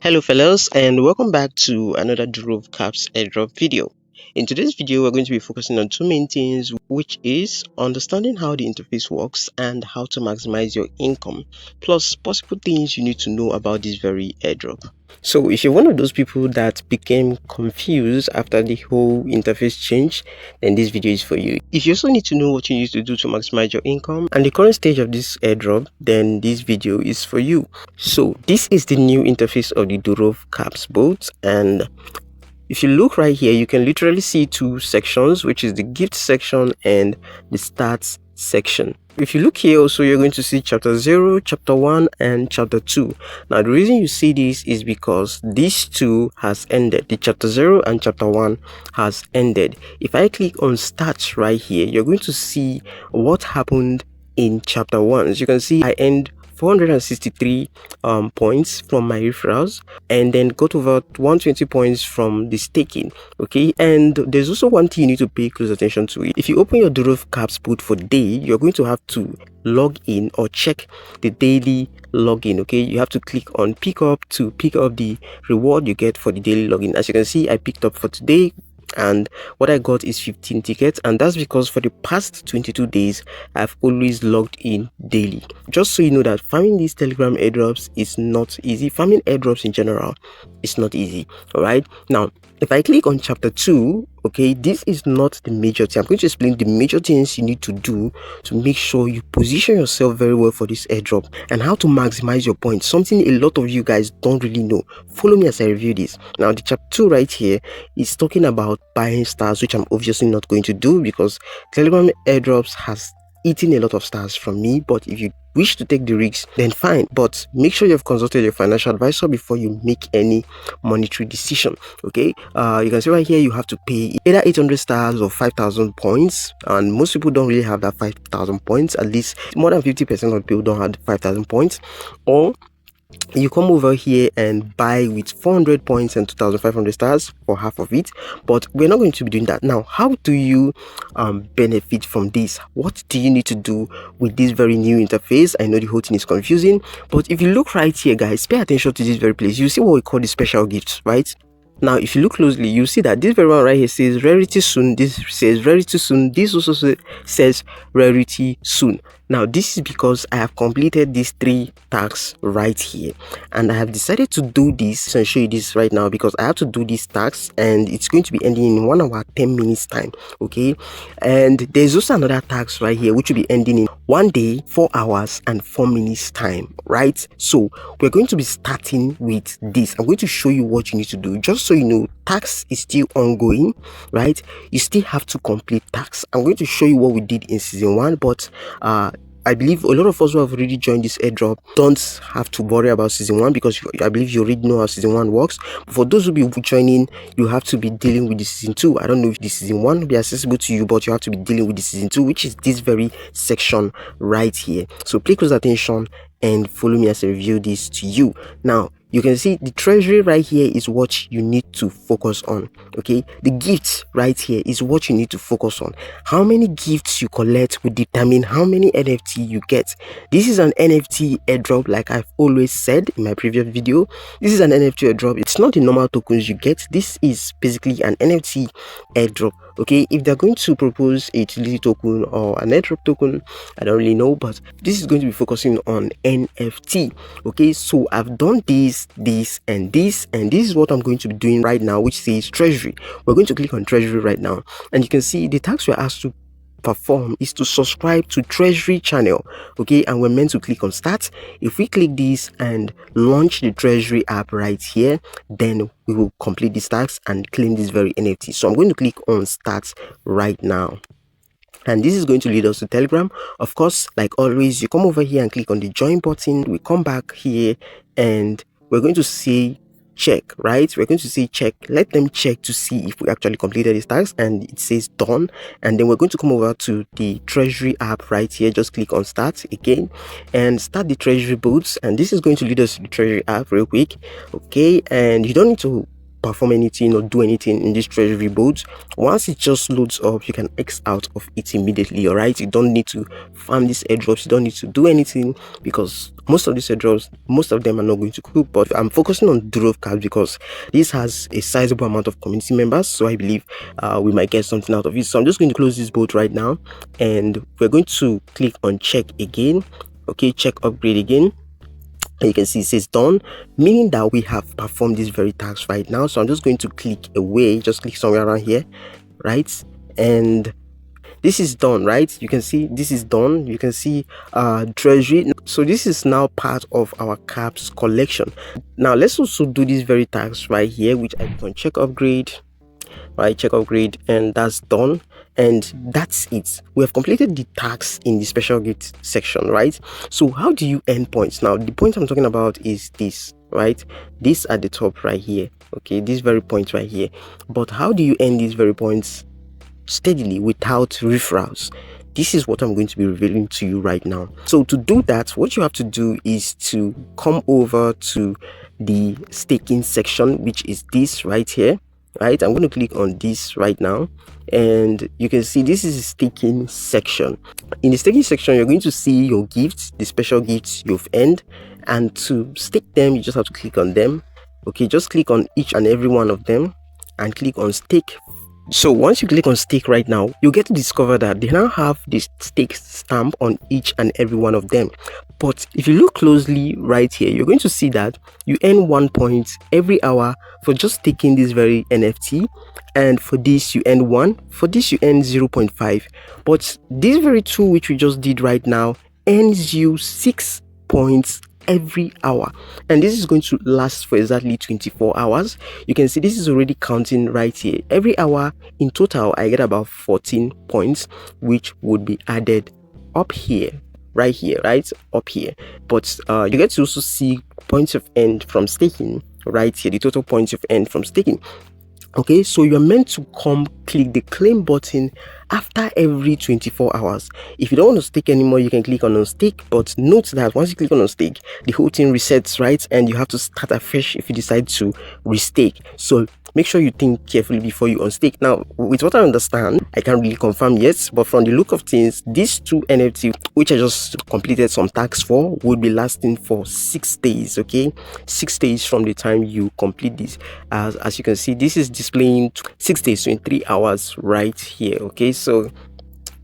Hello fellas, and welcome back to another Durov Caps Airdrop video. In today's video, we're going to be focusing on two main things, which is understanding how the interface works and how to maximize your income, plus possible things you need to know about this very airdrop. So if you're one of those people that became confused after the whole interface change, then this video is for you. If you also need to know what you need to do to maximize your income and the current stage of this airdrop, then this video is for you. So this is the new interface of the Durov Caps boat, and if you look right here, you can literally see two sections, which is the gift section and the stats section. If you look here also, you're going to see chapter 0, chapter 1 and chapter 2. Now the reason you see this is because these two has ended. The chapter 0 and chapter 1 has ended. If I click on stats right here, you're going to see what happened in chapter 1. As you can see, I end 463 points from my referrals, and then got over 120 points from the staking. Okay, and there's also one thing you need to pay close attention to. If you open your Durov Caps boot for day, you're going to have to log in or check the daily login. Okay, you have to click on pick up to pick up the reward you get for the daily login. As you can see, I picked up for today, and what I got is 15 tickets, and that's because for the past 22 days I've always logged in daily. Just so you know that farming these Telegram airdrops is not easy. Farming airdrops in general is not easy. All right, now if I click on chapter 2, okay, this is not the major thing. I'm going to explain the major things you need to do to make sure you position yourself very well for this airdrop and how to maximize your points, something a lot of you guys don't really know. Follow me as I review this. Now the chapter 2 right here is talking about buying stars, which I'm obviously not going to do because Telegram airdrops has eaten a lot of stars from me. But if you wish to take the risks, then fine, but make sure you've consulted your financial advisor before you make any monetary decision. Okay, you can see right here you have to pay either 800 stars or 5,000 points, and most people don't really have that 5,000 points. At least more than 50% of people don't have 5,000 points. Or you come over here and buy with 400 points and 2,500 stars for half of it, but we're not going to be doing that. Now, how do you benefit from this? What do you need to do with this very new interface? I know the whole thing is confusing, but if you look right here, guys, pay attention to this very place. You see what we call the special gifts, right? Now if you look closely, you see that this very one right here says rarity soon, this says rarity soon, this also says rarity soon. Now this is because I have completed these 3 tasks right here, and I have decided to do this and show you this right now because I have to do these tasks, and it's going to be ending in 1 hour 10 minutes time. Okay, and there's also another task right here which will be ending in 1 day 4 hours and 4 minutes time, right? So we're going to be starting with this. I'm going to show you what you need to do. Just so you know, task is still ongoing, right? You still have to complete tasks. I'm going to show you what we did in season 1, but I believe a lot of us who have already joined this airdrop don't have to worry about season 1 because I believe you already know how season 1 works. But for those who will be joining, you have to be dealing with the season 2. I don't know if the season 1 will be accessible to you, but you have to be dealing with the season 2, which is this very section right here. So pay close attention and follow me as I review this to you. Now you can see the treasury right here is what you need to focus on. Okay, the gifts right here is what you need to focus on. How many gifts you collect will determine how many NFT you get. This is an NFT airdrop, like I've always said in my previous video. This is an NFT airdrop. It's not the normal tokens you get. This is basically an NFT airdrop. Okay, if they're going to propose a utility token or an airdrop token, I don't really know, but this is going to be focusing on NFT. Okay, so I've done this and this is what I'm going to be doing right now, which says treasury. We're going to click on treasury right now, and you can see the task we're asked to perform is to subscribe to treasury channel. Okay, and we're meant to click on start. If we click this and launch the treasury app right here, then we will complete this task and claim this very NFT. So I'm going to click on start right now, and this is going to lead us to Telegram. Of course, like always, you come over here and click on the join button. We come back here and we're going to say check, right? We're going to say check. Let them check to see if we actually completed this task, and it says done. And then we're going to come over to the treasury app right here. Just click on start again and start the treasury boots, and this is going to lead us to the treasury app real quick. Okay, and you don't need to perform anything or do anything in this treasury boat. Once it just loads up, you can X out of it immediately. All right, you don't need to farm these airdrops, you don't need to do anything, because most of these airdrops, most of them are not going to cook. But I'm focusing on Durov Caps because this has a sizable amount of community members, so I believe we might get something out of it. So I'm just going to close this boat right now, and we're going to click on check again. Okay, check upgrade again. And you can see it says done, meaning that we have performed this very task right now. So I'm just going to click away, just click somewhere around here, right? And this is done, right? You can see this is done. You can see treasury. So this is now part of our caps collection. Now let's also do this very task right here, which I can check upgrade, right? Check upgrade, and that's done. And that's it. We have completed the tasks in the special gift section, right? So how do you earn points? Now the point I'm talking about is this, right? This at the top right here. Okay, this very point right here. But how do you earn these very points steadily without referrals? This is what I'm going to be revealing to you right now. So to do that, what you have to do is to come over to the staking section, which is this right here, right? I'm going to click on this right now, and you can see this is the staking section. In the staking section, you're going to see your gifts, the special gifts you've earned, and to stake them, you just have to click on them. Okay, just click on each and every one of them and click on stake. So once you click on stake right now, you get to discover that they now have this stake stamp on each and every one of them. But if you look closely right here, you're going to see that you earn 1 point every hour for just taking this very NFT, and for this you earn 1, for this you earn 0.5. But this very tool which we just did right now earns you 6 points every hour, and this is going to last for exactly 24 hours. You can see this is already counting right here. Every hour in total I get about 14 points, which would be added up here, right here, right up here. But you get to also see points of earned from staking right here, the total points of earned from staking. Okay, so you're meant to come click the claim button after every 24 hours. If you don't want to stake anymore, you can click on unstake, but note that once you click on unstake, the whole thing resets, right? And you have to start afresh if you decide to restake. So make sure you think carefully before you unstake. Now, with what I understand, I can't really confirm yet, but from the look of things, these two NFT, which I just completed some tasks for, would be lasting for 6 days. Okay, 6 days from the time you complete this. As you can see, this is displaying 6 days, 23 hours right here. Okay, so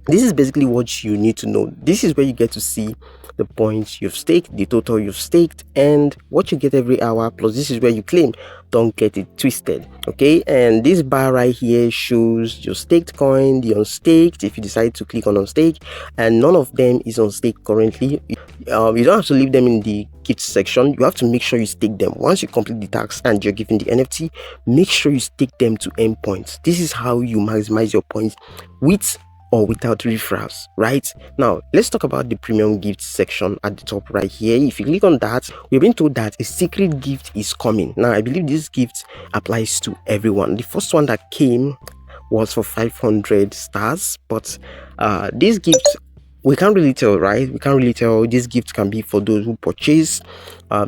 this is basically what you need to know. This is where you get to see the points you've staked, the total you've staked, and what you get every hour. Plus this is where you claim. Don't get it twisted. Okay, and this bar right here shows your staked coin, the unstaked, if you decide to click on unstake, and none of them is on stake currently. You don't have to leave them in the gift section. You have to make sure you stake them. Once you complete the task and you're given the NFT, make sure you stake them to earn points. This is how you maximize your points with or without referrals. Right now, let's talk about the premium gift section at the top right here. If you click on that, we've been told that a secret gift is coming. Now I believe this gift applies to everyone. The first one that came was for 500 stars, but this gift, we can't really tell, right? We can't really tell. This gift can be for those who purchase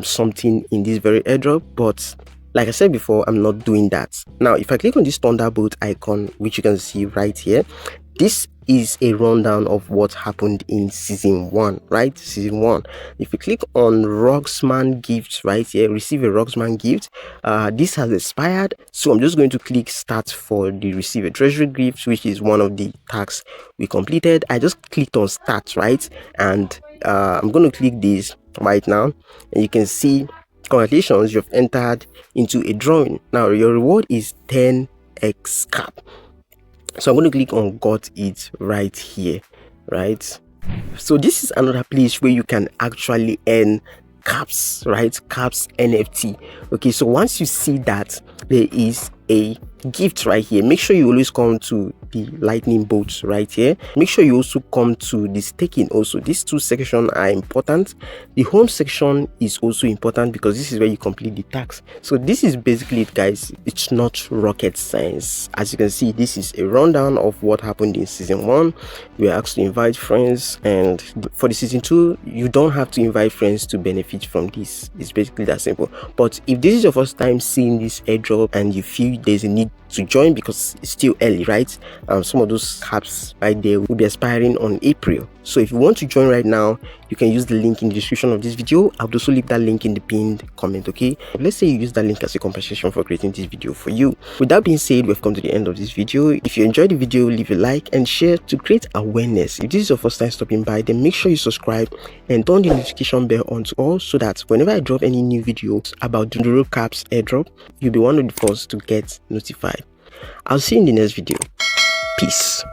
something in this very airdrop, but like I said before, I'm not doing that. Now if I click on this thunderbolt icon, which you can see right here, this is a rundown of what happened in season 1, right? Season 1. If you click on Rocksman gift right here, receive a Rocksman gift, this has expired, so I'm just going to click start for the receive a treasury gift, which is one of the tasks we completed. I just clicked on start, right? And I'm going to click this right now, and you can see congratulations, you've entered into a drawing. Now your reward is 10x cap. So I'm going to click on got it right here, right? So this is another place where you can actually earn caps, right? Caps NFT. Okay, so once you see that there is a gift right here, make sure you always come to the lightning bolts right here. Make sure you also come to the staking also. These two sections are important. The home section is also important because this is where you complete the task. So this is basically it, guys. It's not rocket science. As you can see, this is a rundown of what happened in season 1. We are asked to invite friends, and for the season 2, you don't have to invite friends to benefit from this. It's basically that simple. But if this is your first time seeing this airdrop and you feel there's a need to join because it's still early, right? Some of those caps right there will be expiring on April. So if you want to join right now, you can use the link in the description of this video. I'll also leave that link in the pinned comment, okay? Let's say you use that link as a compensation for creating this video for you. With that being said, we've come to the end of this video. If you enjoyed the video, leave a like and share to create awareness. If this is your first time stopping by, then make sure you subscribe and turn the notification bell on to all, so that whenever I drop any new videos about the Durov Caps airdrop, you'll be one of the first to get notified. I'll see you in the next video. Peace.